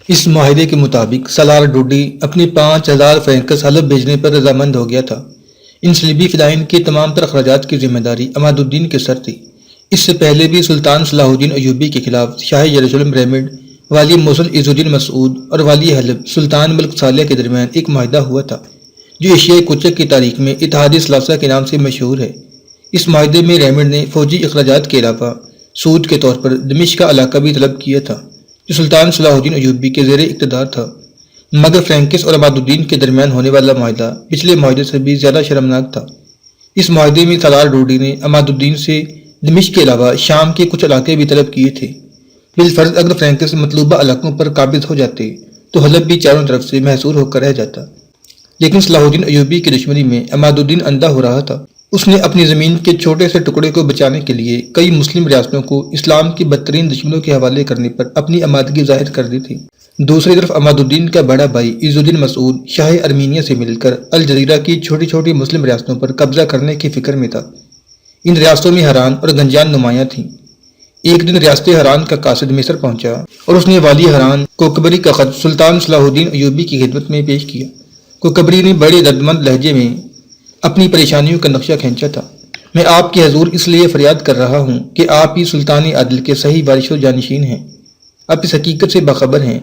اس معاہدے کے مطابق سالار ڈوڈی اپنی 5,000 فرینکس حلب بھیجنے پر رضامند ہو گیا تھا۔ ان صلیبی فدائین کے تمام تر اخراجات کی ذمہ داری عماد الدین کے سر تھی۔ اس سے پہلے بھی سلطان صلاح الدین ایوبی کے خلاف شاہ یروشلم ریمنڈ، والی موصل عز الدین مسعود اور والی حلب سلطان ملک صالح کے درمیان ایک معاہدہ ہوا تھا، جو ایشیائی کوچک کی تاریخ میں اتحاد ثلاثہ کے نام سے مشہور ہے۔ اس معاہدے میں ریمنڈ نے فوجی اخراجات کے علاوہ سود کے طور پر دمشق کا علاقہ بھی طلب کیا تھا، جو سلطان صلاح الدین ایوبی کے زیر اقتدار تھا۔ مگر فرینکس اور عماد الدین کے درمیان ہونے والا معاہدہ پچھلے معاہدے سے بھی زیادہ شرمناک تھا۔ اس معاہدے میں سالار ڈوڈی نے عماد الدین سے دمشق کے علاوہ شام کے کچھ علاقے بھی طلب کیے تھے۔ بالفرض اگر فرینکس مطلوبہ علاقوں پر قابض ہو جاتے تو حلب بھی چاروں طرف سے محصور ہو کر رہ جاتا، لیکن صلاح الدین ایوبی کی دشمنی میں عماد الدین اندھا ہو رہا تھا۔ اس نے اپنی زمین کے چھوٹے سے ٹکڑے کو بچانے کے لیے کئی مسلم ریاستوں کو اسلام کی بدترین دشمنوں کے حوالے کرنے پر اپنی آمادگی ظاہر کر دی تھی۔ دوسری طرف عماد الدین کا بڑا بھائی عز الدین مسعود شاہ ارمینیہ سے مل کر الجزیرہ کی چھوٹی چھوٹی مسلم ریاستوں پر قبضہ کرنے کی فکر میں تھا۔ ان ریاستوں میں ہران اور گنجان نمایاں تھیں۔ ایک دن ریاست ہران کا قاصد مصر پہنچا اور اس نے والی ہران کوکبری کا خط سلطان صلاح الدین ایوبی کی خدمت میں پیش کیا۔ کوکبری نے بڑے دردمند لہجے میں اپنی پریشانیوں کا نقشہ کھینچا تھا۔ میں آپ کے حضور اس لیے فریاد کر رہا ہوں کہ آپ ہی سلطان عادل کے صحیح وارث و جانشین ہیں۔ آپ اس حقیقت سے باخبر ہیں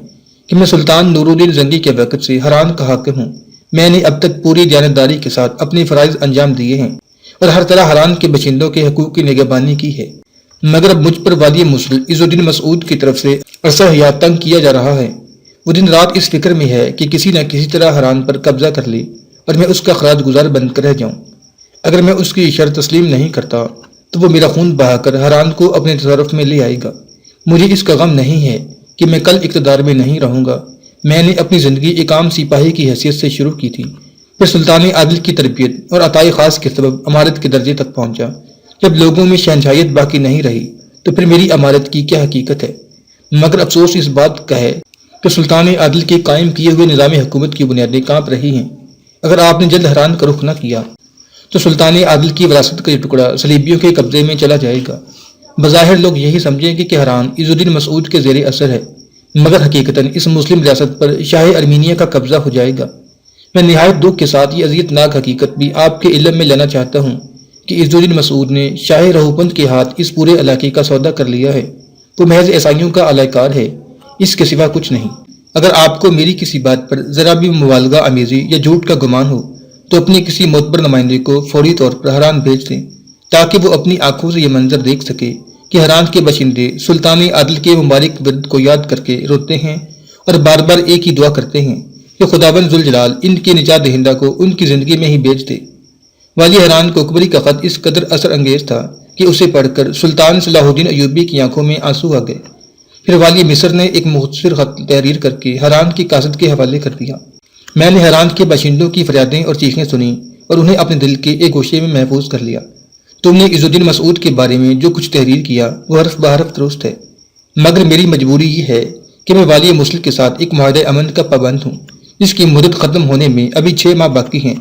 کہ میں سلطان نور الدین زنگی کے وقت سے ہران کا حاکم ہوں۔ میں نے اب تک پوری دیانتداری کے ساتھ اپنے فرائض انجام دیے ہیں اور ہر طرح ہران کے باشندوں کے حقوق کی نگہبانی کی ہے، مگر اب مجھ پر والی موصل عز الدین مسعود کی طرف سے عرصہ حیات تنگ کیا جا رہا ہے۔ وہ دن رات اس فکر میں ہے کہ کسی نہ کسی طرح ہران پر قبضہ کر لے اور میں اس کا خراج گزار بن کر رہ جاؤں۔ اگر میں اس کی شرط تسلیم نہیں کرتا تو وہ میرا خون بہا کر ہران کو اپنے تصرف میں لے آئے گا۔ مجھے اس کا غم نہیں ہے کہ میں کل اقتدار میں نہیں رہوں گا۔ میں نے اپنی زندگی ایک عام سپاہی کی حیثیت سے شروع کی تھی، پھر سلطان عادل کی تربیت اور عطائے خاص کے سبب امارت کے درجے تک پہنچا۔ جب لوگوں میں شہنشاہیت باقی نہیں رہی تو پھر میری امارت کی کیا حقیقت ہے؟ مگر افسوس اس بات کا ہے کہ سلطان عادل کے قائم کیے ہوئے نظام حکومت کی بنیادیں کانپ رہی ہیں۔ اگر آپ نے جلد ہران کا رخ نہ کیا تو سلطان عادل کی وراثت کا یہ ٹکڑا صلیبیوں کے قبضے میں چلا جائے گا۔ بظاہر لوگ یہی سمجھیں گے کہ ہران عز الدین مسعود کے زیر اثر ہے، مگر حقیقتاً اس مسلم ریاست پر شاہ ارمینیہ کا قبضہ ہو جائے گا۔ میں نہایت دکھ کے ساتھ یہ اذیت ناک حقیقت بھی آپ کے علم میں لانا چاہتا ہوں کہ عز الدین مسعود نے شاہ رہوپند کے ہاتھ اس پورے علاقے کا سودا کر لیا ہے۔ وہ محض عیسائیوں کا اعلی کار ہے، اس کے سوا کچھ نہیں۔ اگر آپ کو میری کسی بات پر ذرا بھی مبالغہ آمیزی یا جھوٹ کا گمان ہو تو اپنے کسی معتبر نمائندے کو فوری طور پر ہران بھیج دیں، تاکہ وہ اپنی آنکھوں سے یہ منظر دیکھ سکے کہ ہران کے باشندے سلطان عادل کے مبارک ورد کو یاد کر کے روتے ہیں اور بار بار ایک ہی دعا کرتے ہیں کہ خداوند ذوالجلال ان کے نجات دہندہ کو ان کی زندگی میں ہی بھیج دے۔ والی ہران کوکبری کا خط اس قدر اثر انگیز تھا کہ اسے پڑھ کر سلطان صلاح الدین ایوبی کی آنکھوں میں آنسو آ گئے۔ پھر والی مصر نے ایک مختصر خط تحریر کر کے ہران کے قاصد کے حوالے کر دیا۔ میں نے ہران کے باشندوں کی فریادیں اور چیخیں سنی اور انہیں اپنے دل کے ایک گوشے میں محفوظ کر لیا۔ تم نے عز الدین مسعود کے بارے میں جو کچھ تحریر کیا وہ حرف بحرف درست ہے، مگر میری مجبوری یہ ہے کہ میں والی موصل کے ساتھ ایک معاہدہ امن کا پابند ہوں، جس کی مدت ختم ہونے میں ابھی 6 ماہ باقی ہیں۔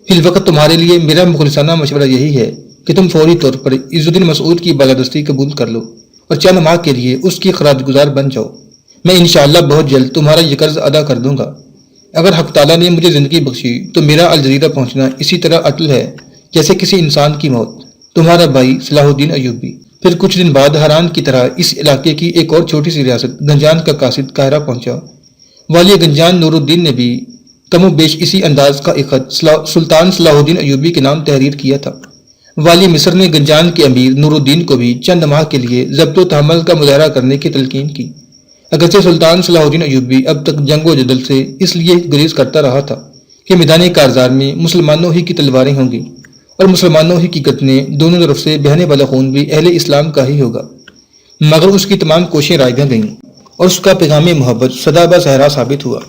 فی الوقت تمہارے لیے میرا مخلصانہ مشورہ یہی ہے کہ تم فوری طور پر عز الدین مسعود کی بالادستی قبول کر لو اور چند ماہ کے لیے اس کی خراج گزار بن جاؤ۔ میں انشاءاللہ بہت جلد تمہارا یہ قرض ادا کر دوں گا۔ اگر حق تعالیٰ نے مجھے زندگی بخشی تو میرا الجزیرہ پہنچنا اسی طرح اٹل ہے جیسے کسی انسان کی موت۔ تمہارا بھائی صلاح الدین ایوبی۔ پھر کچھ دن بعد ہران کی طرح اس علاقے کی ایک اور چھوٹی سی ریاست گنجان کا قاصد قاہرہ پہنچا۔ والی گنجان نور الدین نے بھی کم و بیش اسی انداز کا ایک خط سلطان صلاح الدین ایوبی کے نام تحریر کیا تھا۔ والی مصر نے گنجان کے امیر نور الدین کو بھی چند ماہ کے لیے ضبط و تحمل کا مظاہرہ کرنے کی تلقین کی۔ اگرچہ سلطان صلاح الدین ایوبی اب تک جنگ و جدل سے اس لیے گریز کرتا رہا تھا کہ میدان کارزار میں مسلمانوں ہی کی تلواریں ہوں گی اور مسلمانوں ہی کی گردنیں دونوں طرف سے بہنے والا خون بھی اہل اسلام کا ہی ہوگا، مگر اس کی تمام کوششیں رائگاں گئیں اور اس کا پیغام محبت سدا بہ صحرا ثابت ہوا۔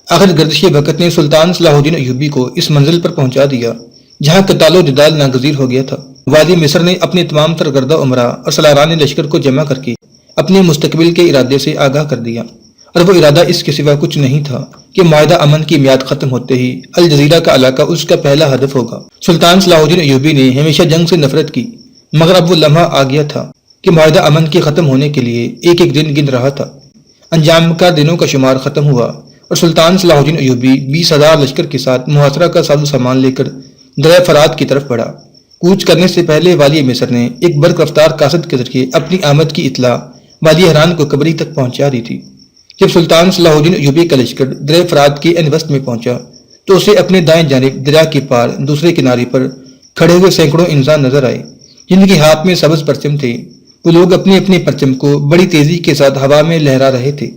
آخر گردش وقت نے سلطان صلاح الدین ایوبی کو اس منزل پر پہنچا دیا جہاں قتال و جدال ناگزیر ہو گیا تھا۔ والی مصر نے اپنے تمام سرکردہ عمرہ اور سالاران لشکر کو جمع کر کے اپنے مستقبل کے ارادے سے آگاہ کر دیا، اور وہ ارادہ اس کے سوا کچھ نہیں تھا کہ معاہدہ امن کی میعاد ختم ہوتے ہی الجزیرہ کا علاقہ اس کا پہلا ہدف ہوگا۔ سلطان صلاح الدین ایوبی نے ہمیشہ جنگ سے نفرت کی، مگر اب وہ لمحہ آ گیا تھا کہ معاہدہ امن کے ختم ہونے کے لیے ایک ایک دن گن رہا تھا۔ انجام کا دنوں کا شمار ختم ہوا اور سلطان صلاح الدین ایوبی 20,000 لشکر کے ساتھ محاصرہ کا ساز و سامان لے کر دریا فرات کی طرف بڑھا۔ کوچ کرنے سے پہلے والی مصر نے ایک برق رفتار قاصد کے ذریعے اپنی آمد کی اطلاع والی حران کو قبری تک پہنچا دی تھی۔ جب سلطان صلاح الدین ایوبی کا لشکر دریا فرات کے عین وسط میں پہنچا تو اسے اپنے دائیں جانب دریا کے پار دوسرے کنارے پر کھڑے ہوئے سینکڑوں انسان نظر آئے جن کے ہاتھ میں سبز پرچم تھے۔ وہ لوگ اپنے اپنے پرچم کو بڑی تیزی کے ساتھ ہوا میں لہرا رہے تھے۔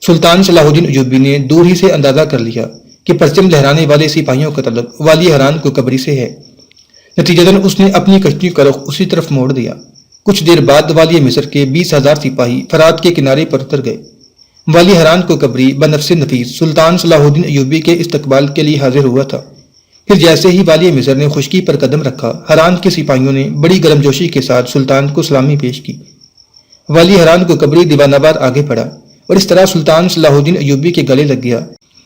سلطان صلاح الدین ایوبی نے دور ہی سے اندازہ کر لیا کہ پرچم لہرانے والے سپاہیوں کا تعلق والی حران کو قبری سے ہے۔ نتیجتاً اس نے اپنی کشتی کا رخ اسی طرف موڑ دیا۔ کچھ دیر بعد والی مصر کے 20,000 سپاہی فرات کے کنارے پر اتر گئے۔ والی حران کو قبری بنفس نفیس سلطان صلاح الدین ایوبی کے استقبال کے لیے حاضر ہوا تھا۔ پھر جیسے ہی والی مصر نے خشکی پر قدم رکھا، حران کے سپاہیوں نے بڑی گرمجوشی کے ساتھ سلطان کو سلامی پیش کی۔ والی حران کو قبری دیوانہ وار آگے بڑھا اور اس طرح سلطان صلاح الدین ایوبی کے گلے لگ گیا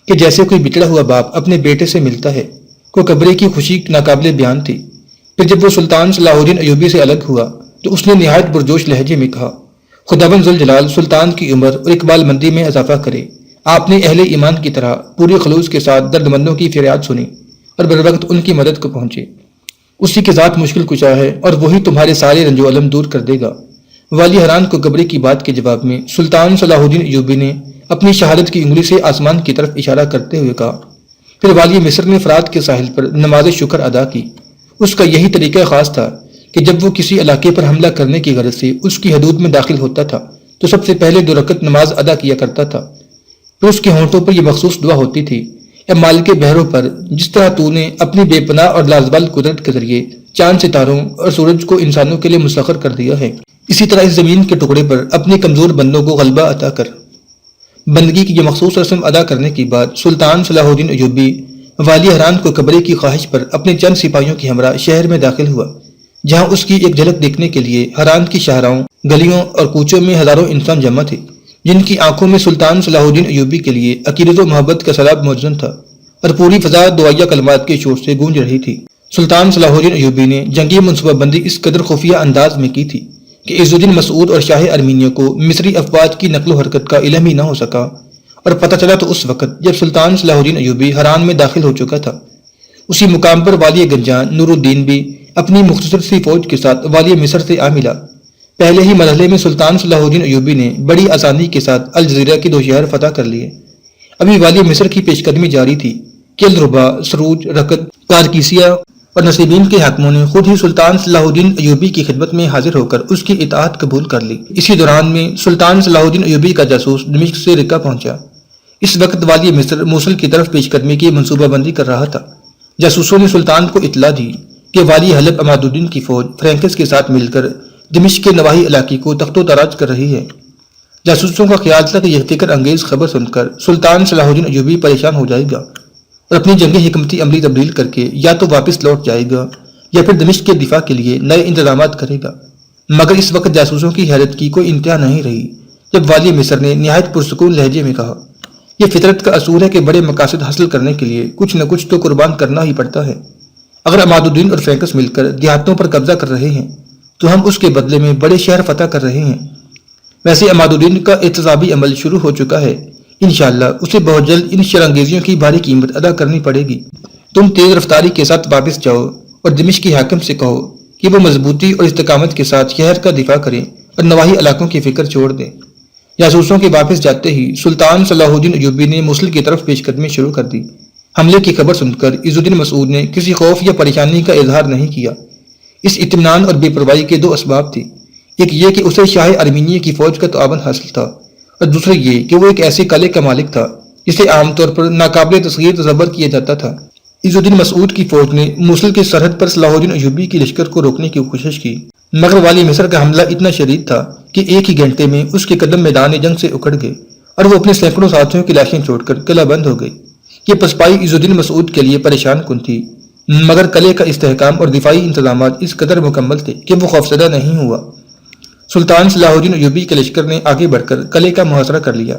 کہ جیسے کوئی بچڑا ہوا باپ اپنے بیٹے سے ملتا ہے۔ کو قبری کی خوشی ناقابل بیان تھی۔ پھر جب وہ سلطان صلاح الدین ایوبی سے الگ ہوا تو اس نے نہایت پرجوش لہجے میں کہا، خداوند ذوالجلال سلطان کی عمر اور اقبال مندی میں اضافہ کرے۔ آپ نے اہل ایمان کی طرح پوری خلوص کے ساتھ درد مندوں کی فریاد سنی اور بروقت ان کی مدد کو پہنچے۔ اسی کے ذات مشکل کشا ہے اور وہی تمہارے سارے رنج و علم دور کر دے گا۔ والی حران کو قبری کی بات کے جواب میں سلطان صلاح الدین ایوبی نے اپنی شہادت کی انگلی سے آسمان کی طرف اشارہ کرتے ہوئے کہا۔ پھر والی مصر نے فرات کے ساحل پر نماز شکر ادا کی۔ اس کا یہی طریقہ خاص تھا کہ جب وہ کسی علاقے پر حملہ کرنے کی غرض سے اس کی حدود میں داخل ہوتا تھا تو سب سے پہلے 2 رکعت نماز ادا کیا کرتا تھا۔ پھر اس کے ہونٹوں پر یہ مخصوص دعا ہوتی تھی، اے مالک بحروں پر، جس طرح تو نے اپنی بے پناہ اور لازوال قدرت کے ذریعے چاند ستاروں اور سورج کو انسانوں کے لیے مسخر کر دیا ہے، اسی طرح اس زمین کے ٹکڑے پر اپنے کمزور بندوں کو غلبہ عطا کر۔ بندگی کی یہ مخصوص رسم ادا کرنے کے بعد سلطان صلاح الدین ایوبی والی حران کو قبری کی خواہش پر اپنے چند سپاہیوں کے ہمراہ شہر میں داخل ہوا، جہاں اس کی ایک جھلک دیکھنے کے لیے حران کی شاہراہوں، گلیوں اور کوچوں میں ہزاروں انسان جمع تھے، جن کی آنکھوں میں سلطان صلاح الدین ایوبی کے لیے عقیدت و محبت کا سیلاب موجود تھا اور پوری فضا دعائیہ کلمات کے شور سے گونج رہی تھی۔ سلطان صلاح الدین ایوبی نے جنگی منصوبہ بندی اس قدر خفیہ انداز میں کی تھی کہ عز الدین مسعود اور شاہ ارمینیوں کو مصری افواج کی نقل و حرکت کا علم ہی نہ ہو سکا، اور پتہ چلا تو اس وقت جب سلطان صلاح الدین ایوبی حران میں داخل ہو چکا تھا۔ اسی مقام پر والی گنجان نور الدین بھی اپنی مختصر سی فوج کے ساتھ والی مصر سے آ ملا۔ پہلے ہی مرحلے میں سلطان صلاح الدین ایوبی نے بڑی آسانی کے ساتھ الجزیرہ کے 2 شہر فتح کر لیے۔ ابھی والی مصر کی پیش قدمی جاری تھی کہ الربا، سروج، رکت، کارکیسیہ اور نصیبین کے حاکموں نے خود ہی سلطان صلاح الدین ایوبی کی خدمت میں حاضر ہو کر اس کی اطاعت قبول کر لی۔ اسی دوران میں سلطان صلاح الدین ایوبی کا جاسوس دمشق سے رکا پہنچا۔ اس وقت والی مصر موصل کی طرف پیش قدمی کی منصوبہ بندی کر رہا تھا۔ جاسوسوں نے سلطان کو اطلاع دی کہ والی حلب عماد الدین کی فوج فرینکس کے ساتھ مل کر دمشق کے نواحی علاقے کو تخت و تاراج کر رہی ہے۔ جاسوسوں کا خیال تھا کہ یہ فکر انگیز خبر سن کر سلطان صلاح الدین ایوبی پریشان ہو جائے گا اور اپنی جنگی حکمتی عملی تبدیل کر کے یا تو واپس لوٹ جائے گا یا پھر دمشق کے دفاع کے لیے نئے انتظامات کرے گا۔ مگر اس وقت جاسوسوں کی حیرت کی کوئی انتہا نہیں رہی جب والی مصر نے نہایت پرسکون لہجے میں کہا، یہ فطرت کا اصول ہے کہ بڑے مقاصد حاصل کرنے کے لیے کچھ نہ کچھ تو قربان کرنا ہی پڑتا ہے۔ اگر عماد الدین اور فرینکس مل کر دیہاتوں پر قبضہ کر رہے ہیں تو ہم اس کے بدلے میں بڑے شہر فتح کر رہے ہیں۔ ویسے عماد الدین کا احتسابی عمل شروع ہو چکا ہے، انشاءاللہ اسے بہت جلد ان شرانگیزیوں کی بھاری قیمت ادا کرنی پڑے گی۔ تم تیز رفتاری کے ساتھ واپس جاؤ اور دمشق کی حاکم سے کہو کہ وہ مضبوطی اور استقامت کے ساتھ شہر کا دفاع کریں اور نواحی علاقوں کی فکر چھوڑ دیں۔ جاسوسوں کے واپس جاتے ہی سلطان صلاح الدین ایوبی نے موصل کی طرف پیش قدمی شروع کر دی۔ حملے کی خبر سن کر عز الدین مسعود نے کسی خوف یا پریشانی کا اظہار نہیں کیا۔ اس اطمینان اور بے پرواہی کے 2 اسباب تھے، ایک یہ کہ اسے شاہ ارمینیہ کی فوج کا تعاون حاصل تھا اور دوسرا یہ کہ وہ ایک ایسے قلعے کا مالک تھا جسے عام طور پر ناقابل تصغیر تصور کیا جاتا تھا۔ عز الدین مسعود کی فوج نے موصل کی سرحد پر صلاح الدین ایوبی کی لشکر کو روکنے کی کوشش کی، مگر والی مصر کا حملہ اتنا شدید تھا کہ ایک ہی گھنٹے میں اس کے قدم میدان جنگ سے اکھڑ گئے اور وہ اپنے سینکڑوں ساتھیوں کی لاشیں چھوڑ کر قلعہ بند ہو گئی۔ یہ پسپائی عز الدین مسعود کے لیے پریشان کن تھی، مگر قلعے کا استحکام اور دفاعی انتظامات اس قدر مکمل تھے کہ وہ خوفزدہ نہیں ہوا۔ سلطان صلاح الدین ایوبی کے لشکر نے آگے بڑھ کر قلعے کا محاصرہ کر لیا۔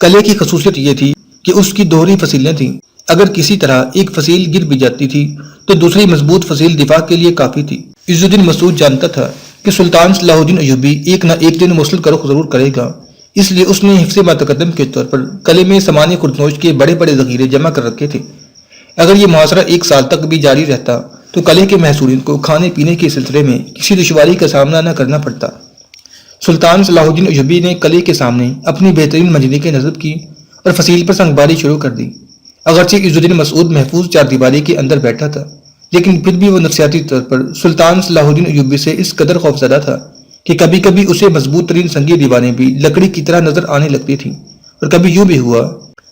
قلعے کی خصوصیت یہ تھی کہ اس کی دوہری فصیلیں تھیں، اگر کسی طرح ایک فصیل گر بھی جاتی تھی تو دوسری مضبوط فصیل دفاع کے لیے کافی تھی۔ عز الدین مسعود جانتا تھا کہ سلطان صلاح الدین ایوبی ایک نہ ایک دن موصل کا رخ ضرور کرے گا، اس لیے اس نے حفظ متقدم کے طور پر قلعے میں سامان خردنوش کے بڑے بڑے ذخیرے جمع کر رکھے تھے۔ اگر یہ محاصرہ 1 سال تک بھی جاری رہتا تو قلعے کے محصورین کو کھانے پینے کے سلسلے میں کسی دشواری کا سامنا نہ کرنا پڑتا۔ سلطان صلاح الدین ایوبی نے قلعے کے سامنے اپنی بہترین منجنیقیں نصب کی اور فصیل پر سنگباری شروع کر دی۔ اگرچہ عز الدین مسعود محفوظ چاردیواری کے اندر بیٹھا تھا، لیکن پھر بھی وہ نفسیاتی طور پر سلطان صلاح الدین ایوبی سے اس قدر خوفزدہ تھا کہ کبھی کبھی اسے مضبوط ترین سنگی دیواریں بھی لکڑی کی طرح نظر آنے لگتی تھیں، اور کبھی یوں بھی ہوا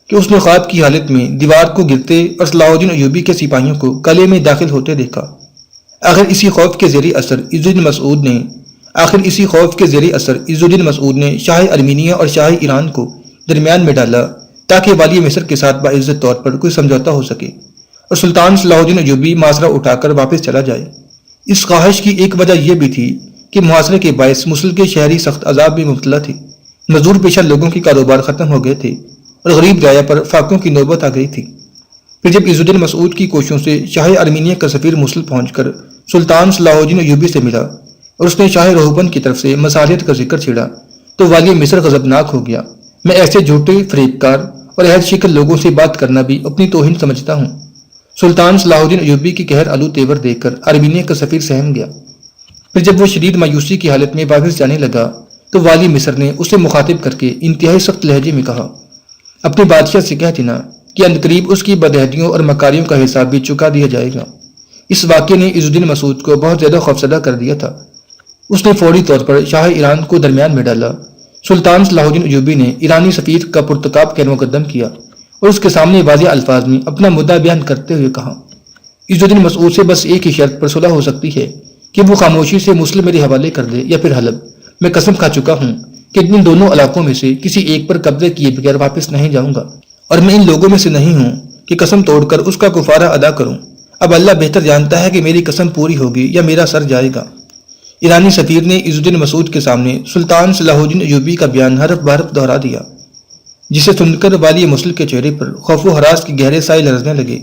کہ اس نے خواب کی حالت میں دیوار کو گرتے اور صلاح الدین ایوبی کے سپاہیوں کو قلعے میں داخل ہوتے دیکھا۔ آخر اسی خوف کے زیر اثر عز الدین مسعود نے شاہ ارمینیا اور شاہ ایران کو درمیان میں ڈالا تاکہ والی مصر کے ساتھ باعزت طور پر کوئی سمجھوتا ہو سکے اور سلطان صلاح الدین ایوبی محاصرہ اٹھا کر واپس چلا جائے۔ اس خواہش کی ایک وجہ یہ بھی تھی کہ محاصرے کے باعث موصل کے شہری سخت عذاب میں مبتلا تھے، مزدور پیشہ لوگوں کے کاروبار ختم ہو گئے تھے اور غریب رعایا پر فاقوں کی نوبت آ گئی تھی۔ پھر جب عز الدین مسعود کی کوششوں سے شاہ ارمینیا کا سفیر موصل پہنچ کر سلطان صلاح الدین ایوبی سے ملا اور اس نے شاہ روہبن کی طرف سے مصالحت کا ذکر چھیڑا تو والی مصر غضبناک ہو گیا۔ میں ایسے جھوٹے فریب کار اور عہد شکل لوگوں سے بات کرنا بھی اپنی توہین سمجھتا ہوں۔ سلطان صلاح الدین ایوبی کی قہر آلود تیور دیکھ کر ارمینیا کا سفیر سہم گیا۔ پھر جب وہ شدید مایوسی کی حالت میں واپس جانے لگا تو والی مصر نے اسے مخاطب کر کے انتہائی سخت لہجے میں کہا، اپنے بادشاہ سے کہہ دینا کہ عنقریب اس کی بدہدیوں اور مکاریوں کا حساب بھی چکا دیا جائے گا۔ اس واقعے نے عز الدین مسعود کو بہت زیادہ خوفزدہ کر دیا تھا۔ اس نے فوری طور پر شاہ ایران کو درمیان میں ڈالا۔ سلطان صلاح الدین ایوبی نے ایرانی سفیر کا پرتکاب خیر مقدم کیا اور اس کے سامنے واضح الفاظ میں اپنا مدعا بیان کرتے ہوئے کہا، عز الدین مسعود سے بس ایک ہی شرط پر صلح ہو سکتی ہے کہ وہ خاموشی سے موصل میرے حوالے کر دے یا پھر حلب۔ میں قسم کھا چکا ہوں کہ ان دونوں علاقوں میں سے کسی ایک پر قبضے کیے بغیر واپس نہیں جاؤں گا، اور میں ان لوگوں میں سے نہیں ہوں کہ قسم توڑ کر اس کا کفارہ ادا کروں۔ اب اللہ بہتر جانتا ہے کہ میری قسم پوری ہوگی یا میرا سر جائے گا۔ ایرانی سفیر نے عز الدین مسعود کے سامنے سلطان صلاح الدین ایوبی کا بیان حرف بحرف دہرا دیا، جسے سن کر والی موصل کے چہرے پر خوف و ہراس کے گہرے سائے لرزنے لگے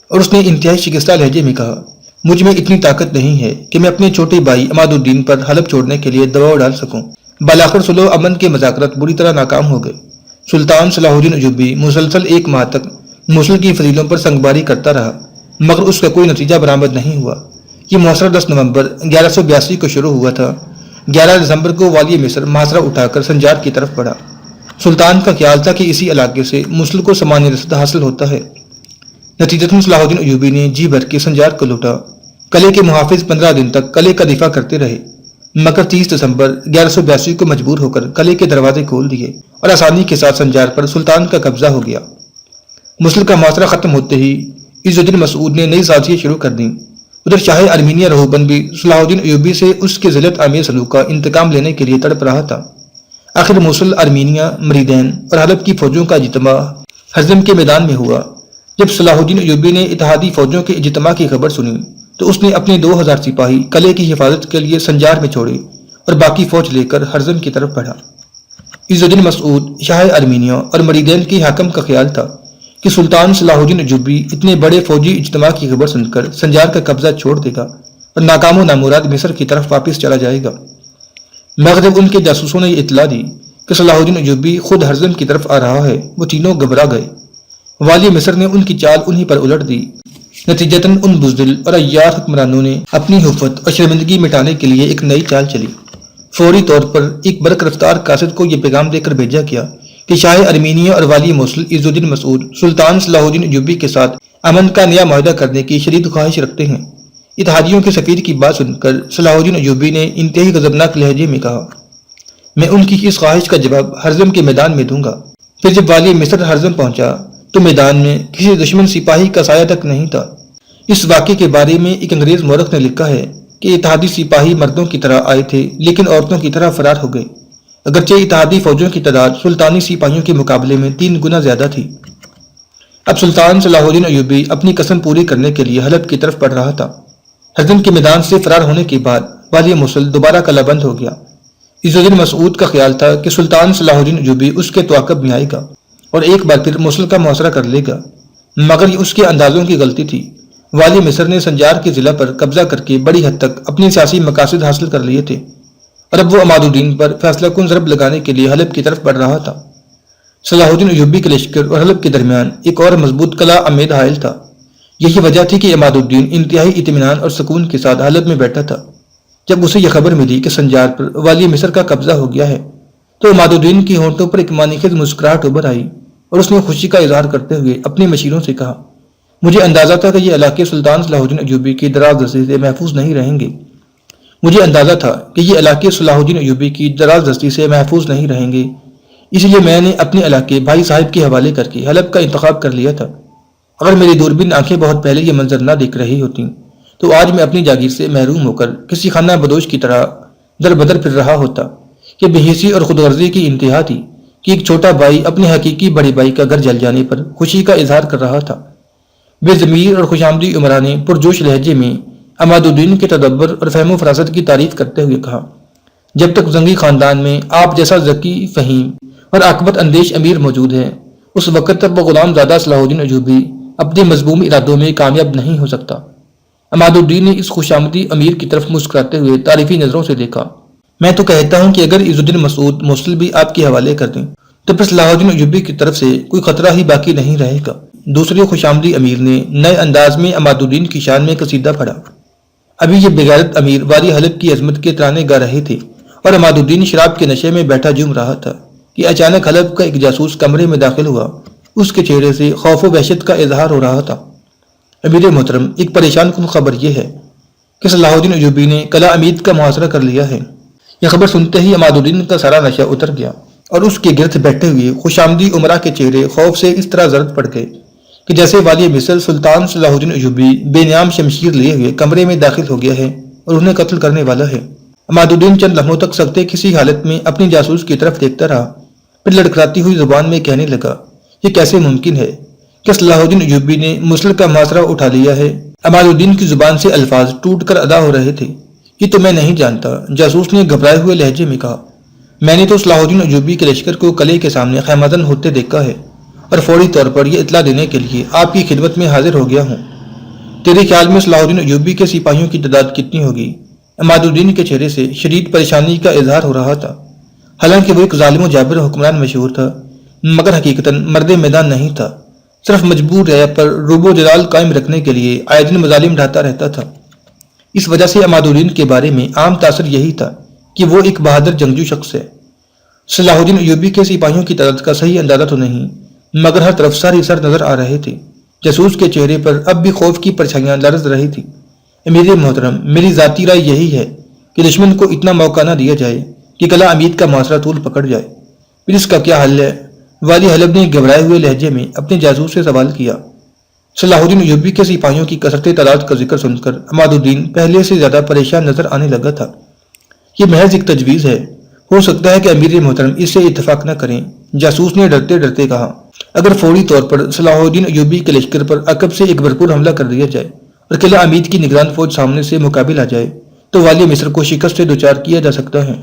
اور اس نے انتہائی شکستہ لہجے میں کہا، مجھ میں اتنی طاقت نہیں ہے کہ میں اپنے چھوٹے بھائی عماد الدین پر حلب چھوڑنے کے لیے دباؤ ڈال سکوں۔ بالآخر صلح و امن کے مذاکرات بری طرح ناکام ہو گئے۔ سلطان صلاح الدین ایوبی مسلسل 1 ماہ تک موصل کی فضیلوں پر سنگباری کرتا رہا، مگر اس کا کوئی نتیجہ برآمد نہیں ہوا۔ یہ محاصرہ 10 نومبر 1182 کو شروع ہوا تھا۔ 11 دسمبر کو والی مصر محاصرہ اٹھا کر سنجار کی طرف بڑھا۔ سلطان کا خیال تھا کہ اسی علاقے سے موصل کو سامان رسد حاصل ہوتا ہے۔ نتیجتاً صلاح الدین ایوبی نے جی بھر کے سنجار کو لوٹا۔ قلعے کے محافظ 15 دن تک قلعے کا دفاع کرتے رہے، مگر 30 دسمبر 1182 کو مجبور ہو کر قلعے کے دروازے کھول دیے اور آسانی کے ساتھ سنجار پر سلطان کا قبضہ ہو گیا۔ موصل کا محاصرہ ختم ہوتے ہی عز الدین مسعود نے نئی سازشیں شروع کر دیں۔ ادھر شاہ ارمینیا روہبن بھی صلاح الدین ایوبی سے اس کے ذلت آمیز سلوک کا انتقام لینے کے لیے تڑپ رہا تھا۔ آخر موصل، ارمینیا، مریدین اور حلب کی فوجوں کا اجتماع حزم کے میدان میں ہوا۔ جب صلاح الدین ایوبی نے اتحادی فوجوں کے اجتماع کی خبر سنی تو اس نے اپنے 2000 سپاہی قلعے کی حفاظت کے لیے سنجار میں چھوڑے اور باقی فوج لے کر حرزم کی طرف بڑھا۔ عز الدین مسعود، شاہ ارمینیا اور مریدین کی حاکم کا خیال تھا کہ سلطان صلاح الدین ایوبی اتنے بڑے فوجی اجتماع کی خبر سن کر سنجار کا قبضہ چھوڑ دے گا اور ناکام و نامراد مصر کی طرف واپس چلا جائے گا۔ مگر جب ان کے جاسوسوں نے یہ اطلاع دی کہ صلاح الدین ایوبی خود حرزم کی طرف آ رہا ہے، وہ تینوں گھبرا گئے۔ والی مصر نے ان کی چال انہی پر الٹ دی۔ نتیجتاً ان بزدل اور عیار حکمرانوں نے اپنی حفت اور شرمندگی مٹانے کے لیے ایک نئی چال چلی۔ فوری طور پر ایک برق رفتار قاصد کو یہ پیغام دے کر بھیجا گیا کہ شاہ ارمینیا اور والی موصل عز الدین مسعود سلطان صلاح الدین ایوبی کے ساتھ امن کا نیا معاہدہ کرنے کی شدید خواہش رکھتے ہیں۔ اتحادیوں کے سفیر کی بات سن کر صلاح الدین ایوبی نے انتہائی غضبناک لہجے میں کہا، میں ان کی اس خواہش کا جواب حرزم کے میدان میں دوں گا۔ پھر جب والی مصر حرزم پہنچا تو میدان میں کسی دشمن سپاہی کا سایہ تک نہیں تھا۔ اس واقعے کے بارے میں ایک انگریز مورخ نے لکھا ہے کہ اتحادی سپاہی مردوں کی طرح آئے تھے لیکن عورتوں کی طرح فرار ہو گئے، اگرچہ اتحادی فوجوں کی تعداد سلطانی سپاہیوں کے مقابلے میں 3 گنا زیادہ تھی۔ اب سلطان صلاح الدین ایوبی اپنی قسم پوری کرنے کے لیے حلب کی طرف بڑھ رہا تھا۔ حرزم کے میدان سے فرار ہونے کے بعد والی موصل دوبارہ قلعہ بند ہو گیا۔ عز الدین مسعود کا خیال تھا کہ سلطان صلاح الدین ایوبی اس کے تعاقب میں آئے گا اور ایک بار پھر موصل کا محاصرہ کر لے گا، مگر یہ اس کے اندازوں کی غلطی تھی۔ والی مصر نے سنجار کے ضلع پر قبضہ کر کے بڑی حد تک اپنی سیاسی مقاصد حاصل کر لیے تھے۔ اور اب وہ عماد الدین پر فیصلہ کن ضرب لگانے کے لیے حلب کی طرف بڑھ رہا تھا۔ صلاح الدین ایوبی کے لشکر اور حلب کے درمیان ایک اور مضبوط قلعہ امید حائل تھا۔ یہی وجہ تھی کہ عماد الدین انتہائی اطمینان اور سکون کے ساتھ حلب میں بیٹھا تھا۔ جب اسے یہ خبر ملی کہ سنجار پر والی مصر کا قبضہ ہو گیا ہے تو عماد الدین کی ہونٹوں پر ایک معنی خیز مسکراہٹ ابھر آئی اور اس نے خوشی کا اظہار کرتے ہوئے اپنے مشیروں سے کہا، مجھے اندازہ تھا کہ یہ علاقے سلطان صلاح الدین ایوبی کی دراز دستی سے محفوظ نہیں رہیں گے۔ مجھے اندازہ تھا کہ یہ علاقے صلاح الدین ایوبی کی دراز دستی سے محفوظ نہیں رہیں گے، اس لیے میں نے اپنے علاقے بھائی صاحب کے حوالے کر کے حلب کا انتخاب کر لیا تھا۔ اگر میری دوربین آنکھیں بہت پہلے یہ منظر نہ دیکھ رہی ہوتی تو آج میں اپنی جاگیر سے محروم ہو کر کسی خانہ بدوش کی طرح در بدر پھر رہا ہوتا۔ یہ بے حسی اور خود غرضی کی انتہا تھی کہ ایک چھوٹا بھائی اپنے حقیقی بڑے بھائی کا گھر جل جانے پر خوشی کا اظہار کر رہا تھا۔ بے ضمیر اور خوشامدی عمرا نے پرجوش لہجے میں عماد الدین کے تدبر اور فہم و فراست کی تعریف کرتے ہوئے کہا، جب تک زنگی خاندان میں آپ جیسا ذکی، فہیم اور عاقبت اندیش امیر موجود ہے، اس وقت تک وہ غلام زادہ صلاح الدین ایوبی اپنے مضموم ارادوں میں کامیاب نہیں ہو سکتا۔ عماد الدین نے اس خوشامدی امیر کی طرف مسکراتے ہوئے تعریفی نظروں سے دیکھا۔ میں تو کہتا ہوں کہ اگر عز الدین مسعود موصل بھی آپ کے حوالے کر دیں تو پھر صلاح الدین ایوبی کی طرف سے کوئی خطرہ ہی باقی نہیں رہے گا۔ دوسرے خوشامدی امیر نے نئے انداز میں عماد الدین کی شان میں قصیدہ پڑھا۔ ابھی یہ بغیرت امیر والی حلب کی عظمت کے ترانے گا رہے تھے اور عماد الدین شراب کے نشے میں بیٹھا جم رہا تھا کہ اچانک حلب کا ایک جاسوس کمرے میں داخل ہوا۔ اس کے چہرے سے خوف و وحشت کا اظہار ہو رہا تھا۔ امیر محترم، ایک پریشان کن خبر یہ ہے کہ صلاح الدین ایوبی نے قلعہ امید کا محاصرہ کر لیا ہے۔ یہ خبر سنتے ہی عماد الدین کا سارا نشہ اتر گیا اور اس کے گرد بیٹھے ہوئے خوشامدی عمرا کے چہرے خوف سے اس طرح زرد پڑ گئے کہ جیسے والی مصر سلطان صلاح الدین ایوبی بے نام شمشیر لیے ہوئے کمرے میں داخل ہو گیا ہے اور انہیں قتل کرنے والا ہے۔ عماد الدین چند لمحوں تک سکتے کسی حالت میں اپنی جاسوس کی طرف دیکھتا رہا، پھر لڑکھڑاتی ہوئی زبان میں کہنے لگا، یہ کیسے ممکن ہے کہ صلاح الدین ایوبی نے موصل کا محاصرہ اٹھا لیا ہے؟ عماد الدین کی زبان سے الفاظ ٹوٹ کر ادا ہو رہے تھے۔ یہ تو میں نہیں جانتا، جاسوس نے گھبرائے ہوئے لہجے میں کہا۔ میں نے تو صلاح الدین ایوبی کے لشکر کو قلعے کے سامنے خیمہ زن ہوتے دیکھا ہے اور فوری طور پر یہ اطلاع دینے کے لیے آپ کی خدمت میں حاضر ہو گیا ہوں۔ تیرے خیال میں صلاح الدین ایوبی کے سپاہیوں کی تعداد کتنی ہوگی؟ عماد الدین کے چہرے سے شدید پریشانی کا اظہار ہو رہا تھا۔ حالانکہ وہ ایک ظالم و جابر حکمران مشہور تھا، مگر حقیقتاً مرد میدان نہیں تھا، صرف مجبور رہ پر روب و جلال قائم رکھنے کے لیے آئے دن مظالم ڈھاتا رہتا تھا۔ اس وجہ سے عماد الدین کے بارے میں عام تاثر یہی تھا کہ وہ ایک بہادر جنگجو شخص ہے۔ صلاح الدین ایوبی کے سپاہیوں کی تعداد کا صحیح اندازہ تو نہیں، مگر ہر طرف سر ہی سر نظر آ رہے تھے۔ جاسوس کے چہرے پر اب بھی خوف کی پرچھائیاں لرز رہی تھی۔ امیر محترم، میری ذاتی رائے یہی ہے کہ دشمن کو اتنا موقع نہ دیا جائے کہ قلعہ امید کا محاصرہ طول پکڑ جائے۔ پھر اس کا کیا حل ہے؟ والی حلب نے گھبرائے ہوئے لہجے میں اپنے جاسوس سے سوال کیا۔ صلاح الدین ایوبی کے سپاہیوں کی کثرت تعداد کا ذکر سن کر عماد الدین پہلے سے زیادہ پریشان نظر آنے لگا تھا۔ یہ محض ایک تجویز ہے، ہو سکتا ہے کہ امیر محترم اس سے اتفاق نہ کریں، جاسوس نے ڈرتے ڈرتے کہا۔ اگر فوری طور پر صلاح الدین ایوبی کے لشکر پر عقب سے ایک بھرپور حملہ کر دیا جائے اور قلعہ امید کی نگران فوج سامنے سے مقابل آ جائے تو والی مصر کو شکست سے دوچار کیا جا سکتا ہے۔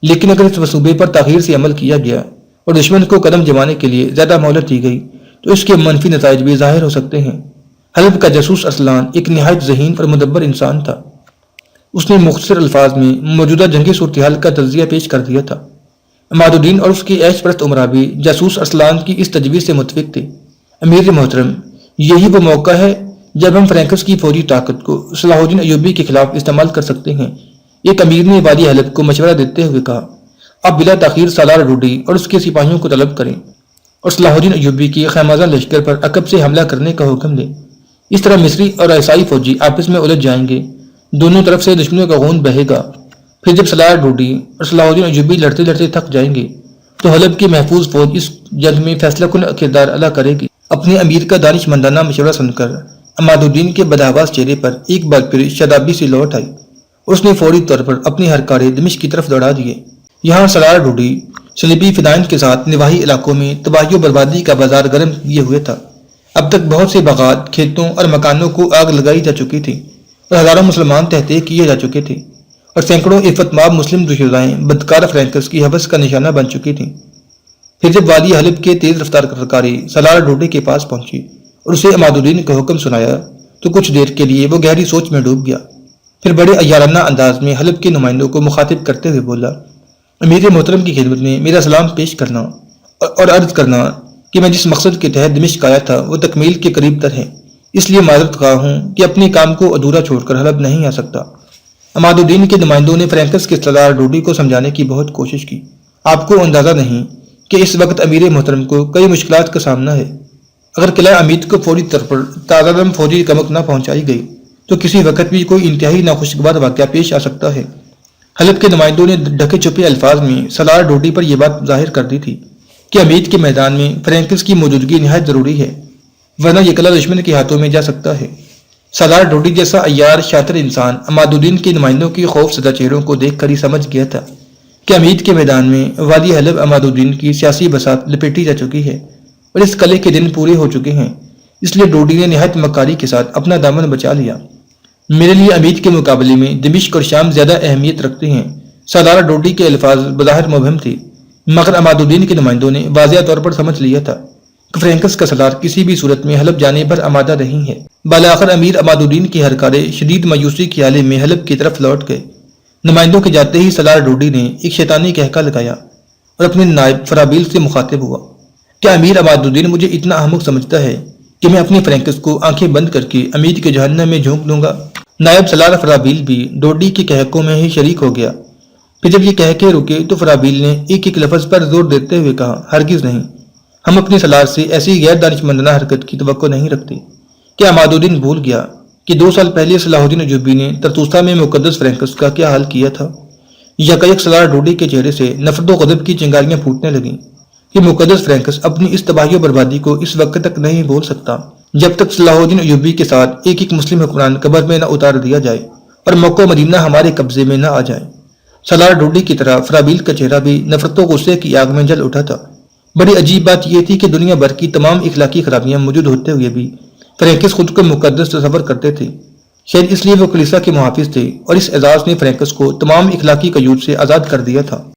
لیکن اگر اس منصوبے پر تاخیر سے عمل کیا گیا اور دشمن کو قدم جمانے کے لیے زیادہ مہلت دی گئی تو اس کے منفی نتائج بھی ظاہر ہو سکتے ہیں۔ حلب کا جاسوس ارسلان ایک نہایت ذہین اور مدبر انسان تھا۔ اس نے مختصر الفاظ میں موجودہ جنگی صورتحال کا تجزیہ پیش کر دیا تھا۔ عماد الدین اور اس کے عیش پرست عمرا بھی جاسوس ارسلان کی اس تجویز سے متفق تھے۔ امیر محترم، یہی وہ موقع ہے جب ہم فرینکس کی فوجی طاقت کو صلاح الدین ایوبی کے خلاف استعمال کر سکتے ہیں، ایک امیر نے والی حلب کو مشورہ دیتے ہوئے کہا۔ اب بلا تاخیر سالار ڈوڈی اور اس کے سپاہیوں کو طلب کریں اور صلاح الدین ایوبی کی خیمہ زن لشکر پر عقب سے حملہ کرنے کا حکم دیں۔ اس طرح مصری اور عیسائی فوجی آپس میں الجھ جائیں گے، دونوں طرف سے دشمنوں کا خون بہے گا۔ پھر جب سالار ڈوڈی اور صلاح الدین ایوبی لڑتے لڑتے تھک جائیں گے تو حلب کی محفوظ فوج اس جنگ میں فیصلہ کن کردار ادا کرے گی۔ اپنے امیر کا دانش مندانہ مشورہ سن کر عماد الدین کے بدحواس چہرے پر ایک بار پھر شادابی سی لوٹ آئی۔ اس نے فوری طور پر اپنے ہر کارے دمشق کی طرف دوڑا دیے۔ یہاں سالار ڈوڈی صلیبی فدائین کے ساتھ نواحی علاقوں میں تباہی و بربادی کا بازار گرم کیے ہوئے تھا۔ اب تک بہت سے باغات، کھیتوں اور مکانوں کو آگ لگائی جا چکی تھی اور ہزاروں مسلمان تحطیع کیے جا چکے تھے اور سینکڑوں عفت مآب مسلم دوشیزائیں بدکار فرینکس کی حوث کا نشانہ بن چکی تھیں۔ پھر جب والی حلب کے تیز رفتار سرکاری سالار ڈوڈی کے پاس پہنچی اور اسے عماد الدین کا حکم سنایا تو کچھ دیر کے لیے وہ گہری سوچ میں ڈوب گیا۔ پھر بڑے عیارانہ انداز میں حلب کے نمائندوں کو مخاطب کرتے ہوئے بولا، امیر محترم کی خدمت میں میرا سلام پیش کرنا اور عرض کرنا کہ میں جس مقصد کے تحت دمشق آیا تھا وہ تکمیل کے قریب تر ہے، اس لیے معذرت خواہ ہوں کہ اپنے کام کو ادھورا چھوڑ کر حلب نہیں آ سکتا۔ عماد الدین کے نمائندوں نے فرینکس کے سردار ڈوڈی کو سمجھانے کی بہت کوشش کی۔ آپ کو اندازہ نہیں کہ اس وقت امیر محترم کو کئی مشکلات کا سامنا ہے۔ اگر قلعہ امید کو فوری طور پر تازہ دم فوجی کمک نہ پہنچائی گئی تو کسی وقت بھی کوئی انتہائی ناخوشگوار واقعہ پیش آ سکتا ہے۔ حلب کے نمائندوں نے ڈھکے چھپے الفاظ میں سالار ڈوڈی پر یہ بات ظاہر کر دی تھی کہ امید کے میدان میں فرینکس کی موجودگی نہایت ضروری ہے، ورنہ یہ قلعہ دشمن کے ہاتھوں میں جا سکتا ہے۔ سالار ڈوڈی جیسا عیار شاطر انسان عماد الدین کے نمائندوں کے خوف زدہ چہروں کو دیکھ کر ہی سمجھ گیا تھا کہ امید کے میدان میں والی حلب عماد الدین کی سیاسی بساط لپیٹی جا چکی ہے اور اس قلعے کے دن پورے ہو چکے ہیں، اس لیے ڈوڈی نے نہایت مکاری کے ساتھ اپنا دامن بچا لیا۔ میرے لیے امید کے مقابلے میں دمشق اور شام زیادہ اہمیت رکھتے ہیں۔ سالار ڈوڈی کے الفاظ بظاہر مبہم تھے، مگر عماد الدین کے نمائندوں نے واضح طور پر سمجھ لیا تھا کہ فرینکس کا سالار کسی بھی صورت میں حلب جانے پر آمادہ نہیں ہے۔ بالآخر امیر عماد الدین کی ہرکارے شدید مایوسی کے حالے میں حلب کی طرف لوٹ گئے۔ نمائندوں کے جاتے ہی سالار ڈوڈی نے ایک شیطانی کہکا لگایا اور اپنے نائب فرابیل سے مخاطب ہوا، کیا امیر عماد الدین مجھے اتنا احمق سمجھتا ہے کہ میں اپنی فرینکس کو آنکھیں بند کر کے امید کے جہنم میں جھونک دوں گا؟ نائب سالار فرابیل بھی ڈوڈی کے کہکوں میں ہی شریک ہو گیا۔ پھر جب یہ کہکے رکے تو فرابیل نے ایک ایک لفظ پر زور دیتے ہوئے کہا، ہرگز نہیں، ہم اپنے سالار سے ایسی غیر دانشمندانہ حرکت کی توقع نہیں رکھتے۔ کیا عماد الدین بھول گیا کہ 2 سال پہلے صلاح الدین ایوبی نے طرطوسہ میں مقدس فرینکس کا کیا حال کیا تھا؟ یکایک سالار ڈوڈی کے چہرے سے نفرت و غضب کی چنگاریاں پھوٹنے لگیں کہ مقدس فرینکس اپنی اس تباہی و بربادی کو اس وقت تک نہیں بھول سکتا جب تک صلاح الدین ایوبی کے ساتھ ایک ایک مسلم حکمران قبر میں نہ اتار دیا جائے اور مکہ و مدینہ ہمارے قبضے میں نہ آ جائے۔ سالار ڈوڈی کی طرح فرابیل کا چہرہ بھی نفرت و غصے کی آگ میں جل اٹھا تھا۔ بڑی عجیب بات یہ تھی کہ دنیا بھر کی تمام اخلاقی خرابیاں موجود ہوتے ہوئے بھی فرینکس خود کو مقدس تصور کرتے تھے۔ شاید اس لیے وہ کلیسا کے محافظ تھے اور اس اعزاز نے فرینکس کو تمام اخلاقی قیود سے آزاد کر دیا تھا۔